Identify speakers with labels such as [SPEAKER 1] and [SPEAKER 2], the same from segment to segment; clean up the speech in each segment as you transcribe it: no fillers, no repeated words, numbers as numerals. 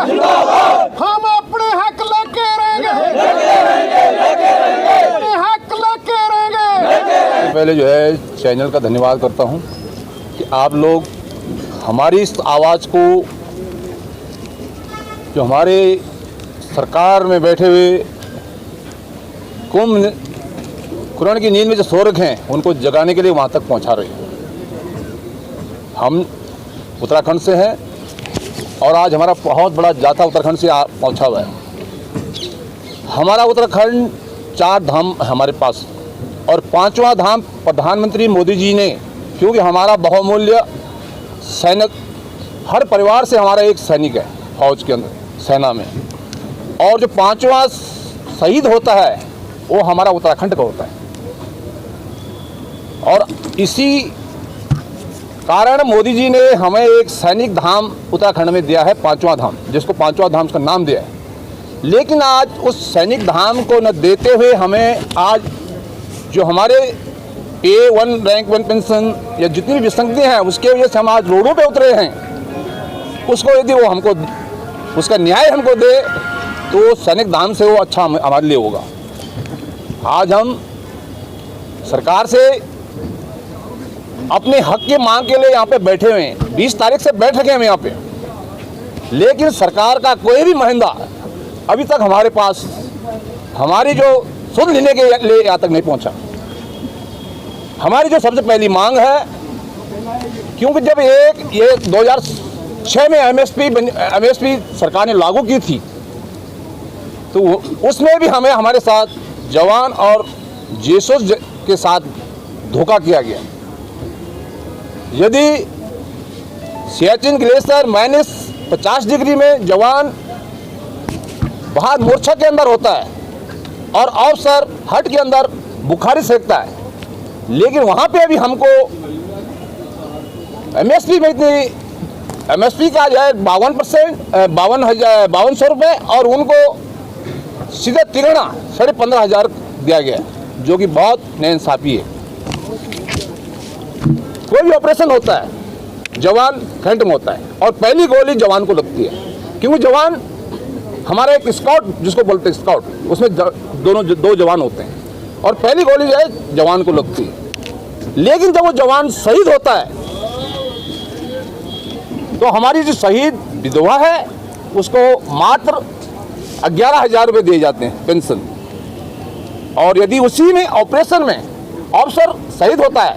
[SPEAKER 1] हम अपने हक लेके रहेंगे, अपने हक लेके रहेंगे।
[SPEAKER 2] पहले जो है चैनल का धन्यवाद करता हूं कि आप लोग हमारी इस आवाज़ को, जो हमारे सरकार में बैठे हुए कुरान की नींद में जो सो रखे हैं उनको जगाने के लिए वहाँ तक पहुँचा रहे हैं। हम उत्तराखंड से हैं और आज हमारा बहुत बड़ा जाथा उत्तराखंड से पहुँचा हुआ है। हमारा उत्तराखंड 4 धाम हमारे पास, और 5वां धाम प्रधानमंत्री मोदी जी ने, क्योंकि हमारा बहुमूल्य सैनिक, हर परिवार से हमारा एक सैनिक है फौज के अंदर, सेना में, और जो 5वां शहीद होता है वो हमारा उत्तराखंड का होता है। और इसी कारण मोदी जी ने हमें एक सैनिक धाम उत्तराखंड में दिया है, 5वां धाम, जिसको 5वां धाम का नाम दिया है। लेकिन आज उस सैनिक धाम को न देते हुए हमें आज जो हमारे A1 रैंक 1 पेंशन या जितनी भी विसंगतियाँ हैं उसके वजह से हम आज रोडों पे उतरे हैं। उसको यदि वो हमको उसका न्याय हमको दे तो सैनिक धाम से वो अच्छा हमारे लिए होगा। आज हम सरकार से अपने हक की मांग के लिए यहाँ पे बैठे हुए हैं। 20 तारीख से बैठ रखे हैं हम यहाँ पे, लेकिन सरकार का कोई भी महिंदा अभी तक हमारे पास हमारी जो सुध लेने के लिए यहाँ तक नहीं पहुँचा। हमारी जो सबसे पहली मांग है, क्योंकि जब ये 2006 में MSP सरकार ने लागू की थी तो उसमें भी हमें हमारे साथ जवान और जेसोस के साथ धोखा किया गया। यदि सियाचिन ग्लेशियर -50 डिग्री में जवान बाहर मोर्चा के अंदर होता है और ऑफिसर हट के अंदर बुखारी सेकता है, लेकिन वहाँ पे भी हमको MSP में इतनी MSP का जो है 5200 रुपये और उनको सीधे तिगुना 15,500 दिया गया, जो कि बहुत नाइंसाफ़ी है। कोई भी ऑपरेशन होता है जवान फ्रंट में होता है और पहली गोली जवान को लगती है, क्योंकि जवान हमारा एक स्काउट जिसको बोलते हैं स्काउट, उसमें दो जवान होते हैं और पहली गोली जो है जवान को लगती है। लेकिन जब वो जवान शहीद होता है तो हमारी जो शहीद विधवा है उसको मात्र 11,000 रुपये दिए जाते हैं पेंशन, और यदि उसी में ऑपरेशन में ऑफिसर शहीद होता है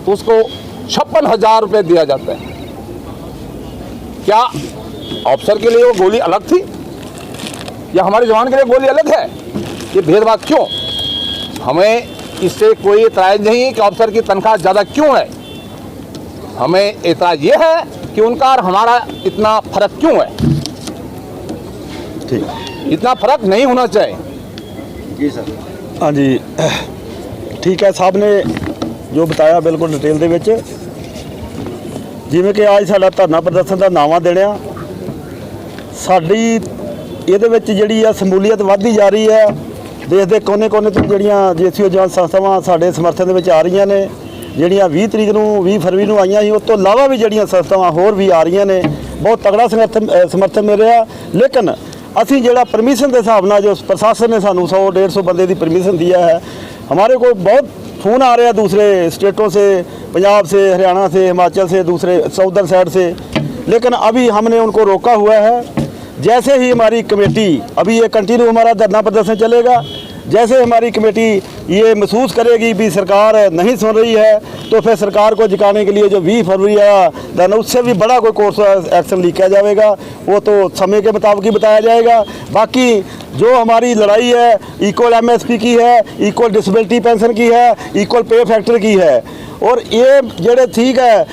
[SPEAKER 2] तो उसको 56,000 रुपये दिया जाता है। क्या ऑफिसर के लिए वो गोली अलग थी या हमारे जवान के लिए गोली अलग है? ये भेदभाव क्यों? हमें इससे कोई एतराज़ नहीं कि ऑफिसर की तनख्वाह ज़्यादा क्यों है। हमें एतराज़ ये है कि उनका और हमारा इतना फर्क क्यों है।
[SPEAKER 3] ठीक,
[SPEAKER 2] इतना फर्क नहीं होना चाहिए।
[SPEAKER 3] जी सर। हाँ जी, ठीक है, साहब ने जो बताया बिल्कुल डिटेल ਦੇ ਵਿੱਚ। ਜਿਵੇਂ ਕਿ ਅੱਜ ਸਾਡਾ ਧਰਨਾ ਪ੍ਰਦਰਸ਼ਨ ਦਾ ਨਾਵਾਂ ਦੇਣਿਆ, ਸਾਡੀ ਇਹਦੇ ਵਿੱਚ ਜਿਹੜੀ ਆ ਸਮੂਲੀਅਤ ਵੱਧਦੀ ਜਾ ਰਹੀ ਹੈ। ਦੇਸ਼ ਦੇ ਕੋਨੇ-ਕੋਨੇ ਤੋਂ ਜਿਹੜੀਆਂ JCO ਜਵਾਨ ਸੰਸਥਾਵਾਂ ਸਾਡੇ ਸਮਰਥਨ ਦੇ ਵਿੱਚ ਆ ਰਹੀਆਂ ਨੇ, ਜਿਹੜੀਆਂ 20 ਤਰੀਕ ਨੂੰ 20 ਫਰਵਰੀ ਨੂੰ ਆਈਆਂ ਸੀ, ਉਸ ਤੋਂ ਇਲਾਵਾ ਵੀ ਜਿਹੜੀਆਂ ਸੰਸਥਾਵਾਂ ਹੋਰ ਵੀ ਆ ਰਹੀਆਂ ਨੇ। ਬਹੁਤ ਤਗੜਾ ਸਮਰਥਨ ਮਿਲ ਰਿਹਾ। ਲੇਕਿਨ ਅਸੀਂ ਜਿਹੜਾ परमिशन के हिसाब ਨਾਲ जो प्रशासन ने सानू 100-150 बंदे की परमिशन दिया है, हमारे को बहुत फ़ोन आ रहे हैं दूसरे स्टेटों से, पंजाब से, हरियाणा से, हिमाचल से, दूसरे साउदर्न साइड से, लेकिन अभी हमने उनको रोका हुआ है। जैसे ही हमारी कमेटी, अभी ये कंटिन्यू हमारा धरना प्रदर्शन चलेगा, जैसे हमारी कमेटी ये महसूस करेगी भी सरकार नहीं सुन रही है तो फिर सरकार को जिकाने के लिए जो 20 फरवरी आया देन उससे भी बड़ा कोई कोर्स एक्शन लिखा जाएगा। वो तो समय के मुताबिक ही बताया जाएगा। बाकी जो हमारी लड़ाई है इक्वल MSP की है, इक्वल डिसेबिलिटी पेंशन की है, इक्वल पे फैक्टर की है। और ये जेड़े ठीक है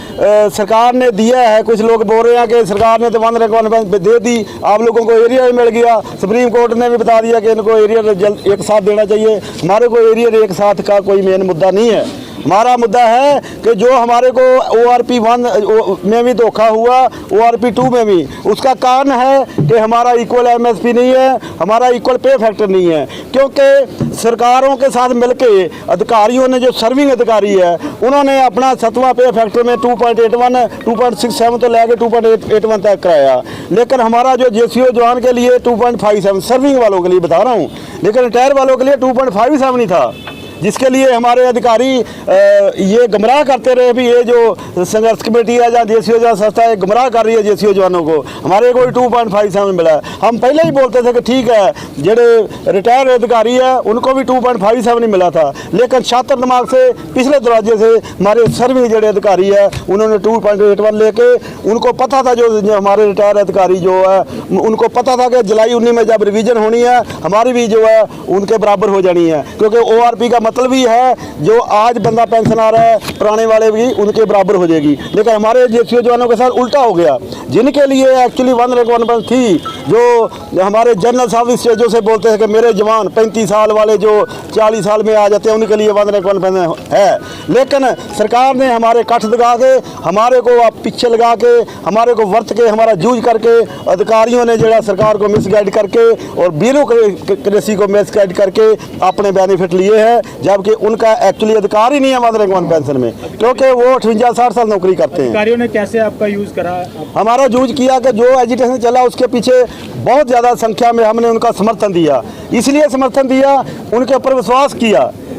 [SPEAKER 3] सरकार ने दिया है, कुछ लोग बोल रहे हैं कि सरकार ने तो 1 रैंक 1 पेंशन दे दी, आप लोगों को एरिया भी मिल गया। सुप्रीम कोर्ट ने भी बता दिया कि इनको एरियर जल्द एक साथ देना चाहिए। हमारे को एरियर एक साथ का कोई मेन मुद्दा नहीं है। हमारा मुद्दा है कि जो हमारे को ORP 1 में भी धोखा हुआ, ORP 2 में भी, उसका कारण है कि हमारा इक्वल MSP नहीं है, हमारा इक्वल पे फैक्टर नहीं है। क्योंकि सरकारों के साथ मिलके अधिकारियों ने, जो सर्विंग अधिकारी है, उन्होंने अपना 7वां पे फैक्टर में 2.81 2.67 तो लेके 2.81 तक कराया। लेकिन हमारा जो JCO जवान के लिए 2.57, सर्विंग वालों के लिए बता रहा हूँ, लेकिन रिटायर वालों के लिए 2.57 ही था, जिसके लिए हमारे अधिकारी ये गुमराह करते रहे भी ये जो संघर्ष कमेटी है या JCO जवान संस्था है, गुमराह कर रही है JCO जवानों को। हमारे को 2.57 मिला है। हम पहले ही बोलते थे कि ठीक है, जेडे रिटायर अधिकारी है उनको भी 2.57 ही मिला था, लेकिन छात्र दिमाग से पिछले दरवाजे से हमारे सर्विंग जेडे अधिकारी है उन्होंने 2.81 लेके, उनको पता था, जो हमारे रिटायर अधिकारी जो है उनको पता था कि जुलाई 19 में जब रिवीजन होनी है हमारी भी जो है उनके बराबर हो जानी है। क्योंकि ORP का मतलब ही है जो आज बंदा पेंशन आ रहा है पुराने वाले भी उनके बराबर हो जाएगी। लेकिन हमारे JCO जवानों के साथ उल्टा हो गया, जिनके लिए एक्चुअली 1 थी, जो हमारे जनरल साहब इस स्टेजों से बोलते हैं कि मेरे जवान 35 साल वाले जो 40 साल में आ जाते हैं उनके लिए 1 है। लेकिन सरकार ने हमारे कठ लगा के, हमारे को पीछे लगा के, हमारे को वर्त के, हमारा जूझ करके, अधिकारियों ने जो सरकार को मिसगाइड करके और ब्यूरोक्रेसी को मिसगाइड करके अपने बेनिफिट लिए हैं, जबकि उनका एक्चुअली अधिकार ही नहीं है 1 पेंशन में, क्योंकि वो 58-60 साल नौकरी करते हैं।
[SPEAKER 4] अधिकारियों ने कैसे आपका यूज करा?
[SPEAKER 3] हमारा यूज किया कि जो एजिटेशन चला उसके पीछे बहुत ज़्यादा संख्या में हमने उनका समर्थन दिया। इसलिए समर्थन दिया, उनके ऊपर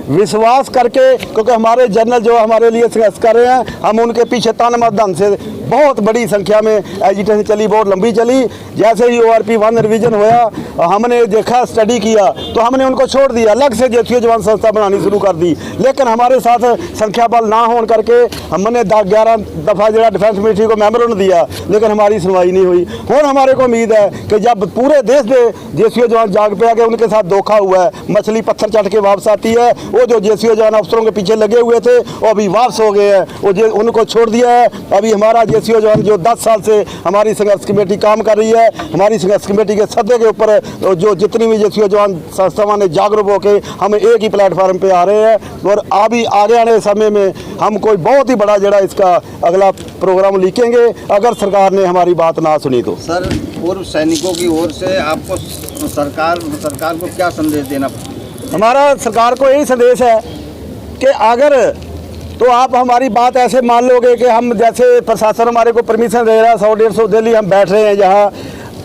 [SPEAKER 3] विश्वास करके, क्योंकि हमारे जनरल जो हमारे लिए संघर्ष कर रहे हैं, हम उनके पीछे तन मन धन से बहुत बड़ी संख्या में एजिटेशन चली, बहुत लंबी चली। जैसे ही ORP 1 रिवीजन होया, हमने देखा, स्टडी किया, तो हमने उनको छोड़ दिया, अलग से JCO जवान संस्था बनानी शुरू कर दी। लेकिन हमारे साथ संख्या बल ना होने करके हमने 11 दफ़ा जो डिफेंस मिनिस्ट्री को मेमोरेंडम दिया, लेकिन हमारी सुनवाई नहीं हुई। और हमारे को उम्मीद है कि जब पूरे देश में JCO जवान जाग पे आ गए, उनके साथ धोखा हुआ है, मछली पत्थर चट के वापस आती है। वो जो JCO जवान अफसरों के पीछे लगे हुए थे वो अभी वापस हो गए हैं, वो उनको छोड़ दिया है। अभी हमारा JCO जवान जो 10 साल से हमारी संघर्ष कमेटी काम कर रही है, हमारी संघर्ष कमेटी के सदे के ऊपर जो जितनी भी JCO जवान संस्थावां ने जागरूक होकर हम एक ही प्लेटफार्म पे आ रहे हैं। और अभी आगे आने समय में हम कोई बहुत ही बड़ा जड़ा इसका अगला प्रोग्राम लिखेंगे, अगर सरकार ने हमारी बात ना सुनी तो।
[SPEAKER 5] सर, पूर्व सैनिकों की ओर से आपको सरकार को क्या संदेश देना?
[SPEAKER 3] हमारा सरकार को यही संदेश है कि अगर तो आप हमारी बात ऐसे मान लोगे कि हम जैसे प्रशासन हमारे को परमिशन दे रहा है 100-150 दिल्ली हम बैठ रहे हैं जहाँ,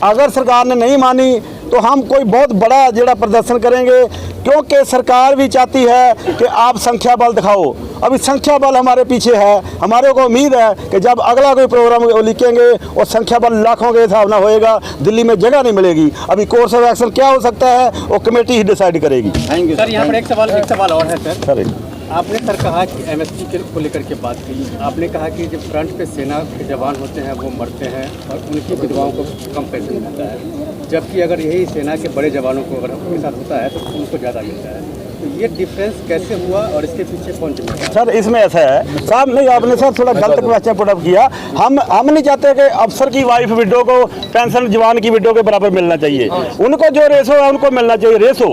[SPEAKER 3] अगर सरकार ने नहीं मानी तो हम कोई बहुत बड़ा जड़ा प्रदर्शन करेंगे। क्योंकि सरकार भी चाहती है कि आप संख्या बल दिखाओ, अभी संख्या बल हमारे पीछे है। हमारे को उम्मीद है कि जब अगला कोई प्रोग्राम लिखेंगे और संख्या बल लाखों के हिसाब ना होएगा, दिल्ली में जगह नहीं मिलेगी। अभी कोर्स ऑफ एक्शन क्या हो सकता है वो कमेटी ही डिसाइड करेगी।
[SPEAKER 5] Thank you
[SPEAKER 4] sir. यहाँ पर एक सवाल और है सर।
[SPEAKER 3] सर,
[SPEAKER 4] आपने सर कहा कि MSP को लेकर के बात की, आपने कहा कि जब फ्रंट पे सेना के जवान होते हैं वो मरते हैं और उनकी विधवाओं को कम पैसे मिलता है, जबकि अगर यही सेना के बड़े जवानों को अगर उनके साथ होता है तो उनको ज़्यादा मिलता है। तो ये डिफरेंस कैसे हुआ और इसके पीछे कौन जिम्मेदार?
[SPEAKER 3] सर इसमें ऐसा है साहब, नहीं आपने सर थोड़ा गलत क्वेश्चन पुटअप किया। हम नहीं चाहते कि अफसर की वाइफ विडो को पेंशन जवान की विडो के बराबर मिलना चाहिए। उनको जो रेशो है उनको मिलना चाहिए रेशो।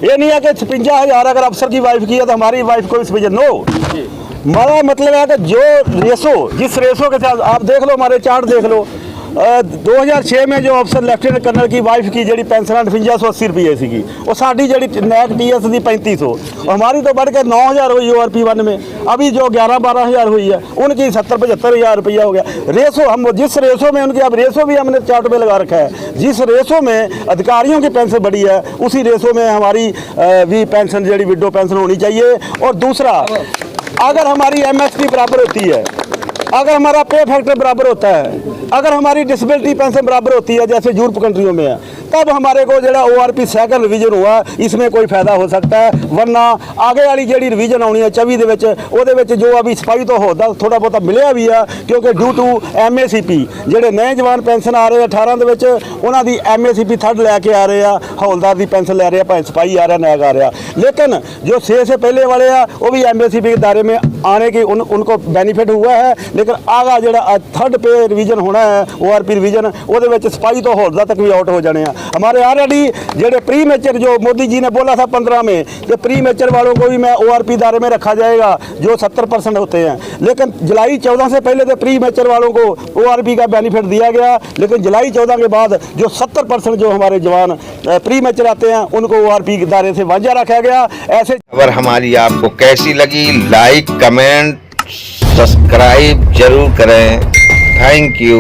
[SPEAKER 3] ये नहीं है कि 56,000 अगर अफसर की वाइफ की है तो हमारी वाइफ को इस वजह नो। हमारा मतलब है कि जो रेशो, जिस रेशो के साथ आप देख लो, हमारे चार्ट देख लो, 2006 में जो अफसर लेफ्टिनेंट कर्नल की वाइफ की जी पेंशन 5880 रुपये सी, और साड़ी जी नैक TS की 3500, और हमारी तो बढ़ के 9000 हुई ORP 1 में। अभी जो 11-12 हुई है उनकी 70-75 रुपया हो गया। रेशो हम जिस रेशो में उनकी, अब रेशो भी हमने चार्ट पे लगा रखा है, जिस रेशो में अधिकारियों की पेंशन बढ़ी है उसी रेशो में हमारी भी पेंशन जी विडो पेंशन होनी चाहिए। और दूसरा, अगर हमारी MSP बराबर होती है, अगर हमारा पे फैक्टर बराबर होता है, अगर हमारी डिसेबिलिटी पेंशन बराबर होती है जैसे यूरोप कंट्रियों में है, तब हमारे को जो ORP सेकंड रिवीजन हुआ इसमें कोई फायदा हो सकता है। वरना आगे वाली जी रिवीजन आनी है 24 जो अभी सिपाही तो होता थोड़ा बहुत मिले भी है, क्योंकि ड्यू टू MACP जोड़े नए जवान पेंशन आ रहे हैं 18 उन्होंने MACP 3rd लैके आ रहे हैं, हौलदार की पेंशन ले रहे हैं, भाई सिपाही आ रहा, नैग आ रहा। लेकिन जो 6 से पहले वाले हैं वो भी MACP के दायरे में आने की उनको बेनीफिट हुआ है, लेकिन आगा जो थर्ड पे रिवीजन होना है ORP रिवीजन वो सिपाही तो हौलदार तक भी आउट हो जाने हैं। हमारे ऑलरेडी जो प्री मेचर जो मोदी जी ने बोला था 15 में कि प्री मेचर वालों को भी मैं ORP दायरे में रखा जाएगा जो 70% होते हैं, लेकिन जुलाई 14 से पहले तो प्री मेचर वालों को ORP का बेनिफिट दिया गया, लेकिन जुलाई 14 के बाद जो 70% जो हमारे जवान प्री मेचर आते हैं उनको ORP दायरे से वांझा रखा गया। ऐसे
[SPEAKER 6] खबर हमारी आपको कैसी लगी, लाइक कमेंट सब्सक्राइब जरूर करें। Thank you.